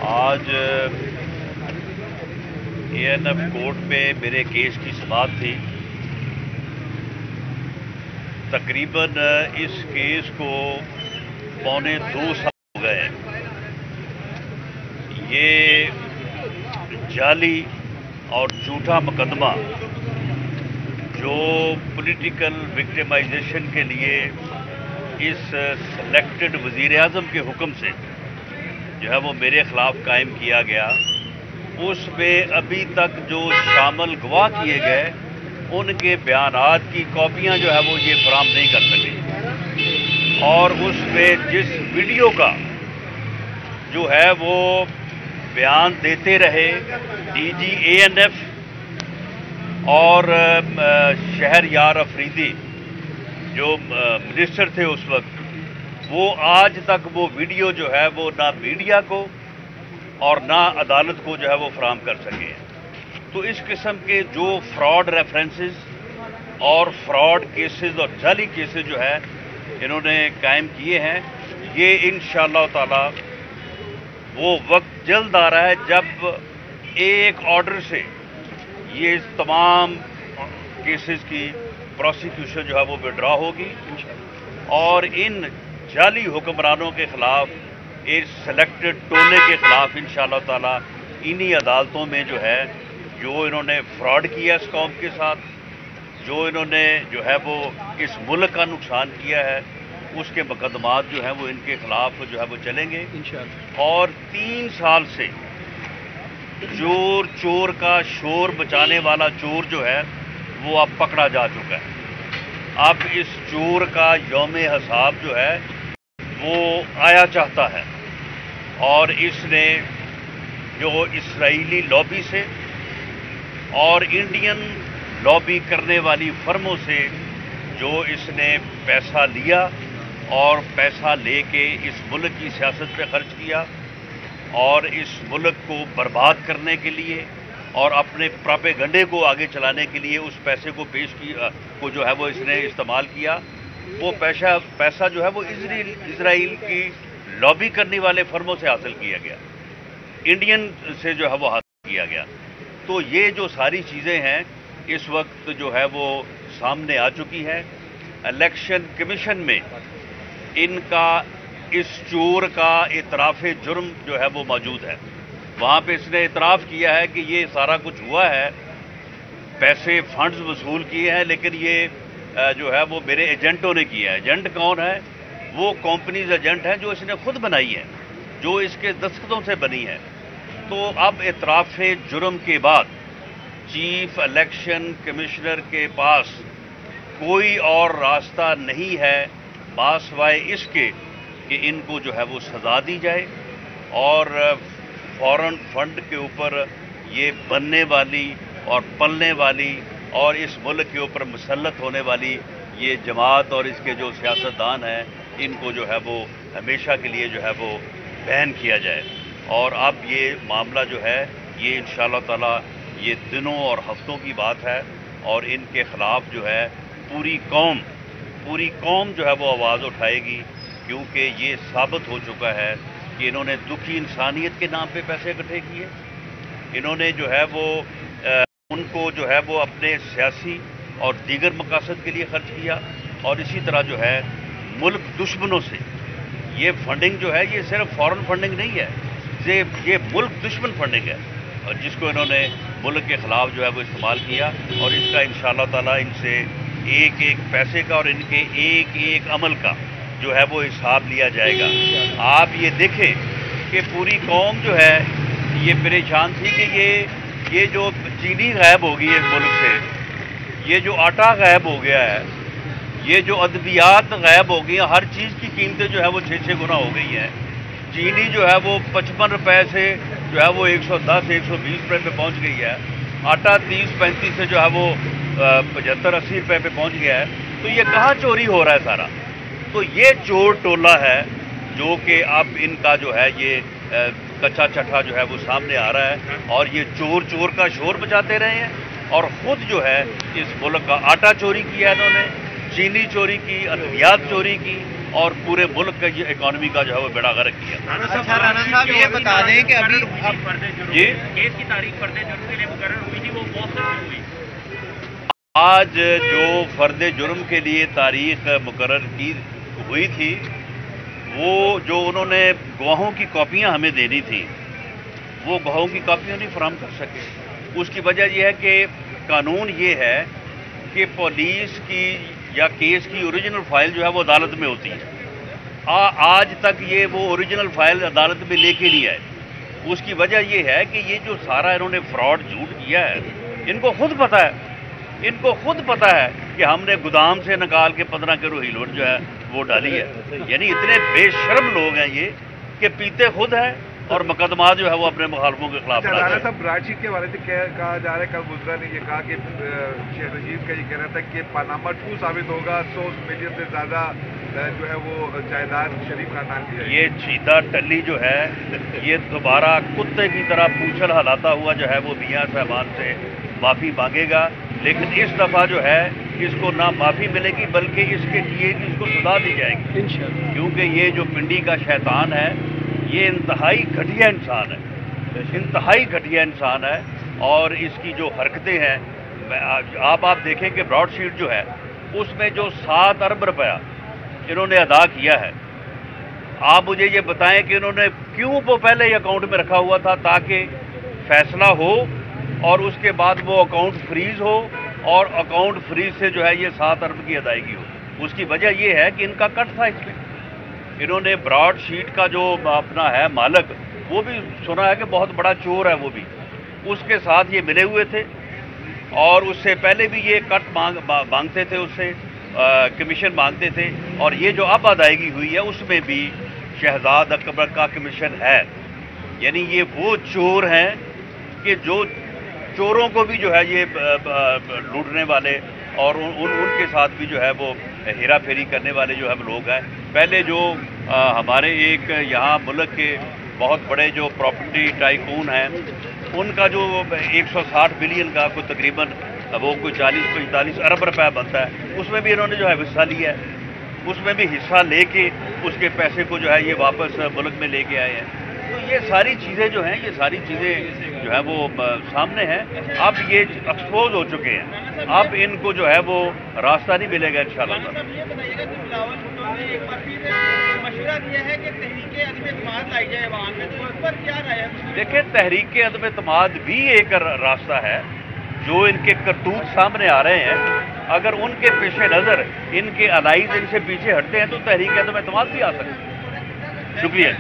آج ANF court میں میرے کیس کی سماعت تھی۔ تقریباً اس کیس کو پونے 2 سال ہو گئے ہیں۔ یہ جعلی اور جھوٹا مقدمہ جو پولیٹیکل وکٹمائزیشن کے لیے اس سلیکٹڈ وزیر اعظم کے حکم سے جو ہے وہ میرے خلاف قائم کیا گیا، اس میں ابھی تک جو شامل گواہ کیے گئے ان کے بیانات کی کاپیاں جو ہے وہ یہ فراہم نہیں کر سکے، اور اس میں جس ویڈیو کا جو ہے وہ بیان دیتے رہے DG ANF اور شہریار افریدی جو منسٹر تھے اس وقت، وہ آج تک وہ ویڈیو جو ہے وہ نہ میڈیا کو اور نہ عدالت کو جو ہے وہ فراہم کر سکے ہیں۔ تو اس قسم کے جو فراڈ ریفرنسز اور فراڈ کیسز اور جعلی کیسز جو ہے انہوں نے قائم کیے ہیں، یہ انشاءاللہ تعالی وہ وقت جلد آ رہا ہے جب ایک آرڈر سے یہ تمام کیسز کی پروسیکیوشن جو ہے وہ وڈرا ہوگی، اور ان جعلی حکمرانوں کے خلاف، اس سلیکٹڈ ٹولے کے خلاف انشاءاللہ تعالی انہی عدالتوں میں جو ہے جو انہوں نے فراڈ کیا اس قوم کے ساتھ، جو انہوں نے جو ہے وہ اس ملک کا نقصان کیا ہے، اس کے مقدمات جو ہیں وہ ان کے خلاف جو ہے وہ چلیں گے انشاءاللہ۔ اور 3 سال سے چور کا شور بچانے والا چور جو ہے وہ اب پکڑا جا چکا ہے۔ اب اس چور کا یوم حساب جو ہے وہ آیا چاہتا ہے، اور اس نے جو اسرائیلی لابی سے اور انڈین لابی کرنے والی فرموں سے جو اس نے پیسہ لیا اور پیسہ لے کے اس ملک کی سیاست پہ خرچ کیا اور اس ملک کو برباد کرنے کے لیے اور اپنے پراپیگنڈے کو آگے چلانے کے لیے اس پیسے کو کو جو ہے وہ اس نے استعمال کیا، وہ پیسہ جو ہے وہ اسرائیل کی لابی کرنے والے فرموں سے حاصل کیا گیا، انڈین سے جو ہے وہ حاصل کیا گیا۔ تو یہ جو ساری چیزیں ہیں اس وقت جو ہے وہ سامنے آ چکی ہیں۔ الیکشن کمیشن میں ان کا اس چور کا اعتراف جرم جو ہے وہ موجود ہے، وہاں پہ اس نے اعتراف کیا ہے کہ یہ سارا کچھ ہوا ہے، پیسے فنڈز وصول کیے ہیں، لیکن یہ جو ہے وہ میرے ایجنٹوں نے کیا ہے۔ ایجنٹ کون ہے؟ وہ کمپنیز ایجنٹ ہیں جو اس نے خود بنائی ہے، جو اس کے دستخطوں سے بنی ہے۔ تو اب اعتراف جرم کے بعد چیف الیکشن کمشنر کے پاس کوئی اور راستہ نہیں ہے سوائے اس کے کہ ان کو جو ہے وہ سزا دی جائے، اور فورن فنڈ کے اوپر یہ بننے والی اور پلنے والی اور اس ملک کے اوپر مسلط ہونے والی یہ جماعت اور اس کے جو سیاستدان ہیں ان کو جو ہے وہ ہمیشہ کے لیے جو ہے وہ بین کیا جائے۔ اور اب یہ معاملہ جو ہے یہ انشاءاللہ تعالی یہ دنوں اور ہفتوں کی بات ہے، اور ان کے خلاف جو ہے پوری قوم جو ہے وہ آواز اٹھائے گی، کیونکہ یہ ثابت ہو چکا ہے کہ انہوں نے دکھی انسانیت کے نام پہ پیسے اکٹھے کیے، انہوں نے جو ہے وہ ان کو جو ہے وہ اپنے سیاسی اور دیگر مقاصد کے لیے خرچ کیا، اور اسی طرح جو ہے ملک دشمنوں سے یہ فنڈنگ جو ہے یہ صرف فورن فنڈنگ نہیں ہے، یہ ملک دشمن فنڈنگ ہے، اور جس کو انہوں نے ملک کے خلاف جو ہے وہ استعمال کیا، اور اس کا انشاءاللہ تعالی ان سے ایک ایک پیسے کا اور ان کے ایک ایک عمل کا جو ہے وہ حساب لیا جائے گا۔ آپ یہ دیکھیں کہ پوری قوم جو ہے یہ پریشان تھی کہ یہ جو چینی غائب ہو گئی ہے اس ملک سے، یہ جو آٹا غائب ہو گیا ہے، یہ جو ادویات غائب ہو گئی ہیں، ہر چیز کی قیمتیں جو ہے وہ 6 گنا ہو گئی ہیں۔ چینی جو ہے وہ 55 روپے سے جو ہے وہ 110 120 روپے پہ پہنچ گئی ہے، آٹا 30-35 سے جو ہے وہ 75-80 روپے پہ پہنچ گیا ہے۔ تو یہ کہاں چوری ہو رہا ہے سارا؟ تو یہ چور ٹولہ ہے جو کہ اب ان کا جو ہے یہ کچا چٹھا جو ہے وہ سامنے آ رہا ہے، اور یہ چور کا شور بچاتے رہے ہیں، اور خود جو ہے اس ملک کا آٹا چوری کیا انہوں نے، چینی چوری کی، ادویات چوری کی، اور پورے ملک کا یہ اکانومی کا جو ہے وہ بیڑا غرق کیا۔ اچھا رانا صاحب یہ بتا دیں کہ ابھی جی کیس کی تاریخ فرد جرم کے لیے مقرر ہوئی تھی وہ بہت ہوئی، آج جو فرد جرم کے لیے تاریخ مقرر کی ہوئی تھی وہ جو انہوں نے گواہوں کی کاپیاں ہمیں دینی تھیں وہ گواہوں کی کاپیاں نہیں فراہم کر سکے۔ اس کی وجہ یہ ہے کہ قانون یہ ہے کہ پولیس کی یا کیس کی اوریجنل فائل جو ہے وہ عدالت میں ہوتی ہے، آج تک یہ وہ اوریجنل فائل عدالت میں لے کے نہیں آئے۔ اس کی وجہ یہ ہے کہ یہ جو سارا انہوں نے فراڈ جھوٹ کیا ہے ان کو خود پتہ ہے کہ ہم نے گودام سے نکال کے 15 کلو ہیلوٹ جو ہے وہ ڈالی ہے۔ یعنی اتنے بے شرم لوگ ہیں یہ کہ پیتے خود ہیں اور مقدمات جو ہے وہ اپنے مخالفوں کے خلاف بنا رہے ہیں۔ صاحب براڈ شیٹ کے بارے سے کہا جا رہا ہے، کل مضرا نے یہ کہا کہ شیخ رشید کا یہ کہنا تھا کہ پاناما 2 ثابت ہوگا، 100 ملین سے زیادہ جو ہے وہ جائیداد شریف خاندان کی ہے۔ یہ چیتا ٹلی جو ہے یہ دوبارہ کتے کی طرح پوچھل ہلاتا ہوا جو ہے وہ میاں صاحبان سے معافی مانگے گا، لیکن اس دفعہ جو ہے اس کو نہ معافی ملے گی بلکہ اس کے لیے اس کو سزا دی جائے گی، کیونکہ یہ جو پنڈی کا شیطان ہے یہ انتہائی گھٹیا انسان ہے اور اس کی جو حرکتیں ہیں آپ دیکھیں کہ براڈ شیٹ جو ہے اس میں جو 7 ارب روپیہ انہوں نے ادا کیا ہے، آپ مجھے یہ بتائیں کہ انہوں نے کیوں وہ پہلے اکاؤنٹ میں رکھا ہوا تھا تاکہ فیصلہ ہو اور اس کے بعد وہ اکاؤنٹ فریز ہو اور اکاؤنٹ فریز سے جو ہے یہ 7 ارب کی ادائیگی ہو۔ اس کی وجہ یہ ہے کہ ان کا کٹ تھا اس میں۔ انہوں نے براڈ شیٹ کا جو اپنا ہے مالک وہ بھی سنا ہے کہ بہت بڑا چور ہے، وہ بھی اس کے ساتھ یہ ملے ہوئے تھے اور اس سے پہلے بھی یہ کٹ مانگتے تھے، اس سے کمیشن مانگتے تھے، اور یہ جو اب ادائیگی ہوئی ہے اس میں بھی شہزاد اکبر کا کمیشن ہے۔ یعنی یہ وہ چور ہیں کہ جو چوروں کو بھی جو ہے یہ لوٹنے والے اور ان کے ساتھ بھی جو ہے وہ ہیرا پھیری کرنے والے جو ہم لوگ ہیں۔ پہلے جو ہمارے ایک یہاں ملک کے بہت بڑے جو پراپرٹی ٹائکون ہیں ان کا جو 160 بلین کا کوئی تقریباً وہ کوئی 40-45 ارب روپے بنتا ہے، اس میں بھی انہوں نے جو ہے حصہ لیا ہے، اس میں بھی حصہ لے کے اس کے پیسے کو جو ہے یہ واپس ملک میں لے کے آئے ہیں۔ تو یہ ساری چیزیں جو ہیں یہ ساری چیزیں جو ہے وہ سامنے ہیں، اب یہ ایکسپوز ہو چکے ہیں، اب ان کو جو ہے وہ راستہ نہیں ملے گا انشاءاللہ۔ یہ بتائیے گا کہ بلاول بھٹو نے ایک بار پھر مشورہ دیا ہے کہ تحریک عدم اعتماد لائی جائے عوام میں، تو اس پر کیا رائے ہے؟ دیکھیں تحریک عدم اعتماد بھی ایک راستہ ہے، جو ان کے کرتوت سامنے آ رہے ہیں اگر ان کے پیش نظر ان کے الائز ان سے پیچھے ہٹتے ہیں تو تحریک عدم اعتماد بھی آ سکتی ہے۔ شکریہ۔